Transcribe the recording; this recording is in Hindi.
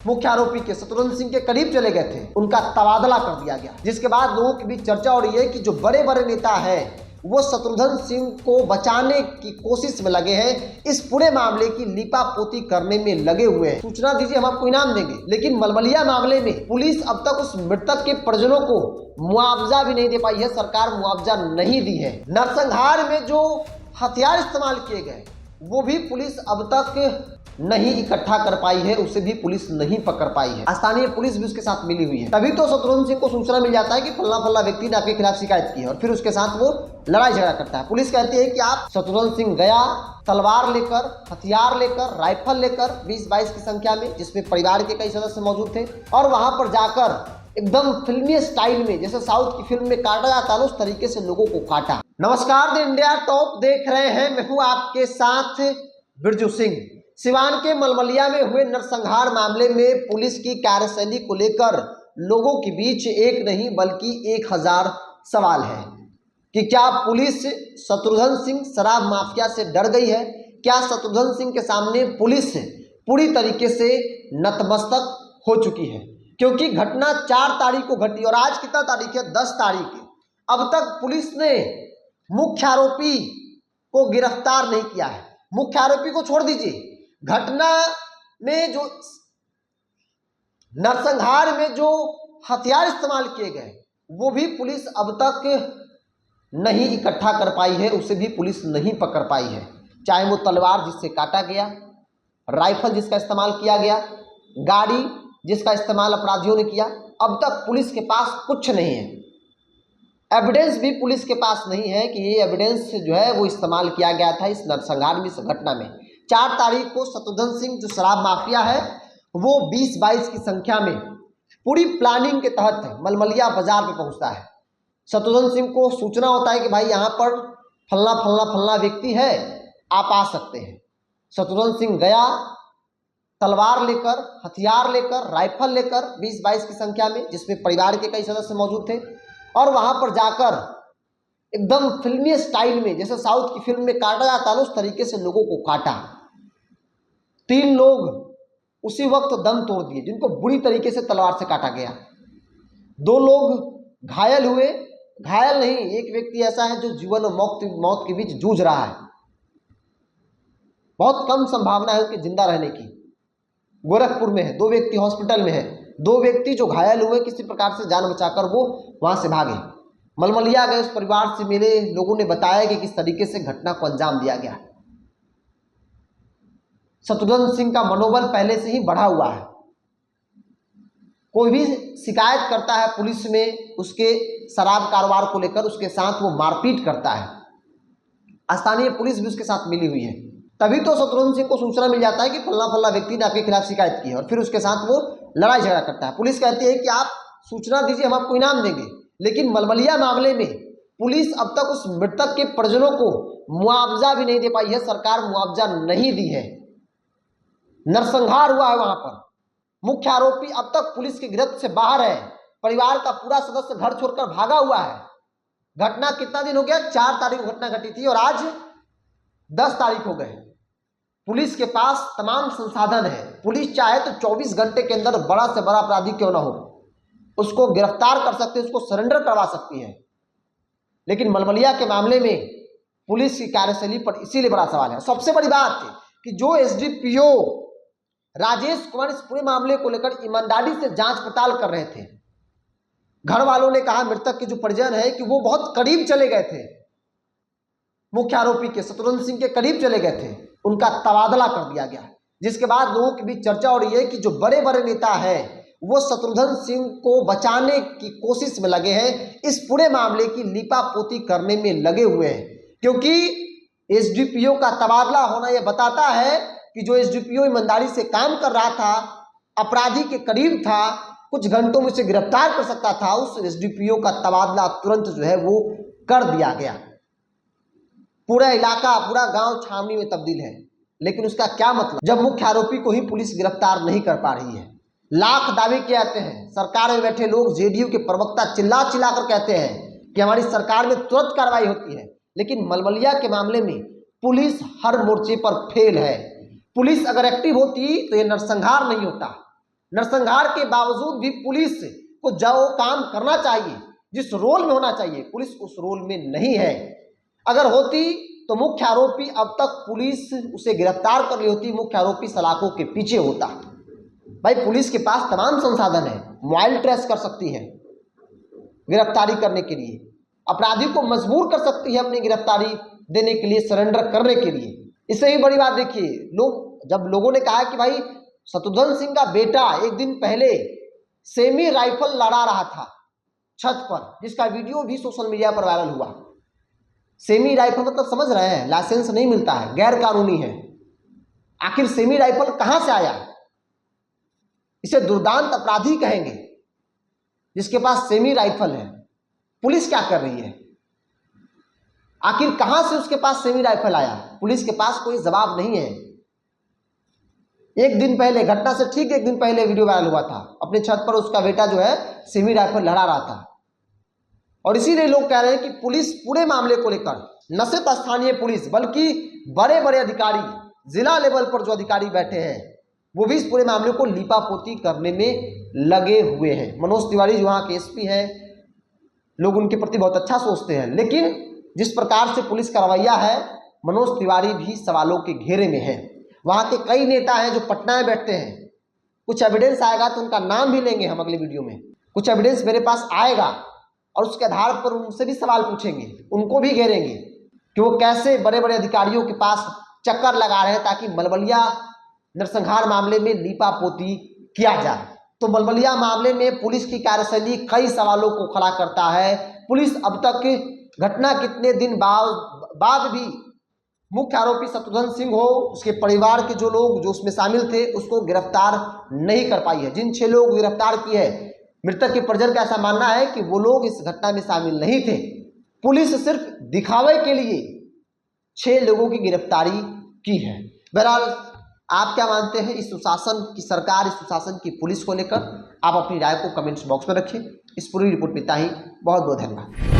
मुख्य आरोपी के शत्रुघ्न सिंह के करीब चले गए थे, उनका तबादला कर दिया गया, जिसके बाद लोगों के बीच चर्चा हो रही है कि जो बड़े बड़े नेता हैं वो शत्रुघ्न सिंह को बचाने की कोशिश में लगे हैं, इस पूरे मामले की लीपापोती करने में लगे हुए हैं। सूचना दीजिए, हम आपको इनाम देंगे। लेकिन मलमलिया मामले में पुलिस अब तक उस मृतक के परिजनों को मुआवजा भी नहीं दे पाई है, सरकार मुआवजा नहीं दी है। नरसंहार में जो हथियार इस्तेमाल किए गए वो भी पुलिस अब तक नहीं इकट्ठा कर पाई है, उसे भी पुलिस नहीं पकड़ पाई है। स्थानीय पुलिस भी उसके साथ मिली हुई है। तभी तो शत्रुघ्न सिंह को सूचना मिल जाता है कि फल्ला फल्ला व्यक्ति ने आपके खिलाफ शिकायत की है और फिर उसके साथ वो लड़ाई झगड़ा करता है। पुलिस कहती है कि आप शत्रुघ्न सिंह गया तलवार लेकर, हथियार लेकर, राइफल लेकर 20-22 की संख्या में, जिसमें परिवार के कई सदस्य मौजूद थे, और वहां पर जाकर एकदम फिल्मी स्टाइल में, जैसे साउथ की फिल्म में काटा जाता है उस तरीके से लोगों को काटा। नमस्कार, द इंडिया टॉप देख रहे हैं, मैं हूं आपके साथ बिरजू सिंह। सिवान के मलमलिया में हुए नरसंहार मामले में पुलिस की कार्यशैली को लेकर लोगों के बीच एक नहीं बल्कि 1000 सवाल है कि क्या पुलिस शत्रुघ्न सिंह शराब माफिया से डर गई है? क्या शत्रुघ्न सिंह के सामने पुलिस पूरी तरीके से नतमस्तक हो चुकी है? क्योंकि घटना 4 तारीख को घटी और आज कितना तारीख है? 10 तारीख। अब तक पुलिस ने मुख्य आरोपी को गिरफ्तार नहीं किया है। मुख्य आरोपी को छोड़ दीजिए, घटना में जो नरसंहार में जो हथियार इस्तेमाल किए गए वो भी पुलिस अब तक नहीं इकट्ठा कर पाई है, उसे भी पुलिस नहीं पकड़ पाई है। चाहे वो तलवार जिससे काटा गया, राइफल जिसका इस्तेमाल किया गया, गाड़ी जिसका इस्तेमाल अपराधियों ने किया, अब तक पुलिस के पास कुछ नहीं है। एविडेंस भी पुलिस के पास नहीं है कि ये एविडेंस जो है वो इस्तेमाल किया गया था इस नरसंहार में, इस घटना में। 4 तारीख को शत्रुघ्न सिंह जो शराब माफिया है वो 20-22 की संख्या में पूरी प्लानिंग के तहत मलमलिया बाजार पे पहुंचता है। शत्रुघ्न सिंह को सूचना होता है कि भाई यहाँ पर फल्ला फल्ला फल्ला व्यक्ति है, आप आ सकते हैं। शत्रुघ्न सिंह गया तलवार लेकर, हथियार लेकर, राइफल लेकर 20-22 की संख्या में, जिसमें परिवार के कई सदस्य मौजूद थे, और वहां पर जाकर एकदम फिल्मी स्टाइल में, जैसे साउथ की फिल्म में काटा जाता है उस तरीके से लोगों को काटा। 3 लोग उसी वक्त दम तोड़ दिए जिनको बुरी तरीके से तलवार से काटा गया। 2 लोग घायल हुए, घायल नहीं, एक व्यक्ति ऐसा है जो जीवन और मौत के बीच जूझ रहा है। बहुत कम संभावना है उनके जिंदा रहने की। गोरखपुर में है, 2 व्यक्ति हॉस्पिटल में है, 2 व्यक्ति जो घायल हुए किसी प्रकार से जान बचाकर वो वहां से भागे। मलमलिया गए, उस परिवार से मिले, लोगों ने बताया कि किस तरीके से घटना को अंजाम दिया गया। शत्रुघ्न सिंह का मनोबल पहले से ही बढ़ा हुआ है। कोई भी शिकायत करता है पुलिस में उसके शराब कारोबार को लेकर, उसके साथ वो मारपीट करता है। स्थानीय पुलिस भी उसके साथ मिली हुई है। तभी तो शत्रुघ्न सिंह को सूचना मिल जाता है कि फल्ला फल्ला व्यक्ति ने आपके खिलाफ शिकायत की है और फिर उसके साथ वो लड़ाई झगड़ा करता है। पुलिस कहती है कि आप सूचना दीजिए, हम आपको इनाम देंगे। लेकिन मलमलिया मामले में पुलिस अब तक उस मृतक के परिजनों को मुआवजा भी नहीं दे पाई है, सरकार मुआवजा नहीं दी है। नरसंहार हुआ है वहां पर, मुख्य आरोपी अब तक पुलिस की गिरफ्त से बाहर है, परिवार का पूरा सदस्य घर छोड़कर भागा हुआ है। घटना कितना दिन हो गया? 4 तारीख को घटना घटी थी और आज 10 तारीख हो गए। पुलिस के पास तमाम संसाधन है। पुलिस चाहे तो 24 घंटे के अंदर बड़ा से बड़ा अपराधी क्यों ना हो उसको गिरफ्तार कर सकती है, उसको सरेंडर करवा सकती है। लेकिन मलमलिया के मामले में पुलिस की कार्यशैली पर इसीलिए बड़ा सवाल है। सबसे बड़ी बात कि जो एसडीपीओ राजेश कुमार इस पूरे मामले को लेकर ईमानदारी से जांच पड़ताल कर रहे थे। घर वालों ने कहा, मृतक के जो परिजन है, कि वो बहुत करीब चले गए थे, मुख्य आरोपी के शत्रुघ्न सिंह के करीब चले गए थे, उनका तबादला कर दिया गया। जिसके बाद लोगों के बीच चर्चा हो रही है कि जो बड़े बड़े नेता हैं वो शत्रुघ्न सिंह को बचाने की कोशिश में लगे हैं, इस पूरे मामले की लीपापोती करने में लगे हुए हैं। क्योंकि एसडीपीओ का तबादला होना यह बताता है कि जो एसडीपीओ ईमानदारी से काम कर रहा था, अपराधी के करीब था, कुछ घंटों में उसे गिरफ्तार कर सकता था, उस एसडीपीओ का तबादला तुरंत जो है वो कर दिया गया। पूरा इलाका, पूरा गांव छावनी में तब्दील है। लेकिन उसका क्या मतलब जब मुख्य आरोपी को ही पुलिस गिरफ्तार नहीं कर पा रही है? लाख दावे किए जाते हैं। सरकार में बैठे लोग, जेडीयू के प्रवक्ता चिल्ला चिल्ला कर कहते हैं कि हमारी सरकार में तुरंत कार्रवाई होती है। लेकिन मलमलिया के मामले में पुलिस हर मोर्चे पर फेल है। पुलिस अगर एक्टिव होती तो ये नरसंहार नहीं होता। नरसंहार के बावजूद भी पुलिस को जो काम करना चाहिए, जिस रोल में होना चाहिए, पुलिस उस रोल में नहीं है। अगर होती तो मुख्य आरोपी अब तक पुलिस उसे गिरफ्तार कर ली होती, मुख्य आरोपी सलाखों के पीछे होता। भाई पुलिस के पास तमाम संसाधन है, मोबाइल ट्रेस कर सकती है गिरफ्तारी करने के लिए, अपराधी को मजबूर कर सकती है अपनी गिरफ्तारी देने के लिए, सरेंडर करने के लिए। इससे ही बड़ी बात देखिए, जब लोगों ने कहा कि भाई शत्रुघ्न सिंह का बेटा एक दिन पहले सेमी राइफल लड़ा रहा था छत पर, जिसका वीडियो भी सोशल मीडिया पर वायरल हुआ। सेमी राइफल मतलब समझ रहे हैं, लाइसेंस नहीं मिलता है, गैर कानूनी है। आखिर सेमी राइफल कहां से आया? इसे दुर्दांत अपराधी कहेंगे जिसके पास सेमी राइफल है। पुलिस क्या कर रही है? आखिर कहां से उसके पास सेमी राइफल आया? पुलिस के पास कोई जवाब नहीं है। एक दिन पहले, घटना से ठीक एक दिन पहले वीडियो वायरल हुआ था, अपने छत पर उसका बेटा जो है सेमी राइफल लड़ा रहा था। और इसीलिए लोग कह रहे हैं कि पुलिस पूरे मामले को लेकर, न सिर्फ स्थानीय पुलिस बल्कि बड़े बड़े अधिकारी, जिला लेवल पर जो अधिकारी बैठे हैं, वो भी इस पूरे मामले को लीपापोती करने में लगे हुए हैं। मनोज तिवारी जो वहाँ के एसपी हैं, लोग उनके प्रति बहुत अच्छा सोचते हैं, लेकिन जिस प्रकार से पुलिस का रवैया है, मनोज तिवारी भी सवालों के घेरे में है। वहाँ के कई नेता हैं जो पटना में बैठते हैं। कुछ एविडेंस आएगा तो उनका नाम भी लेंगे हम अगले वीडियो में। कुछ एविडेंस मेरे पास आएगा और उसके आधार पर उनसे भी सवाल पूछेंगे, उनको भी घेरेंगे कि वो कैसे बड़े बड़े अधिकारियों के पास चक्कर लगा रहे हैं ताकि मलबलिया नरसंहार मामले में लीपापोती किया जाए। तो मलबलिया मामले में पुलिस की कार्यशैली कई सवालों को खड़ा करता है। पुलिस अब तक घटना कितने दिन बाद भी मुख्य आरोपी शत्रुघ्न सिंह हो, उसके परिवार के जो लोग जो उसमें शामिल थे, उसको गिरफ्तार नहीं कर पाई है। जिन 6 लोग गिरफ्तार किए हैं, मृतक के परिजन का ऐसा मानना है कि वो लोग इस घटना में शामिल नहीं थे। पुलिस सिर्फ दिखावे के लिए 6 लोगों की गिरफ्तारी की है। बहरहाल आप क्या मानते हैं इस सुशासन की सरकार, इस सुशासन की पुलिस को लेकर? आप अपनी राय को कमेंट्स बॉक्स में रखिए। इस पूरी रिपोर्ट में इतना ही। बहुत बहुत धन्यवाद।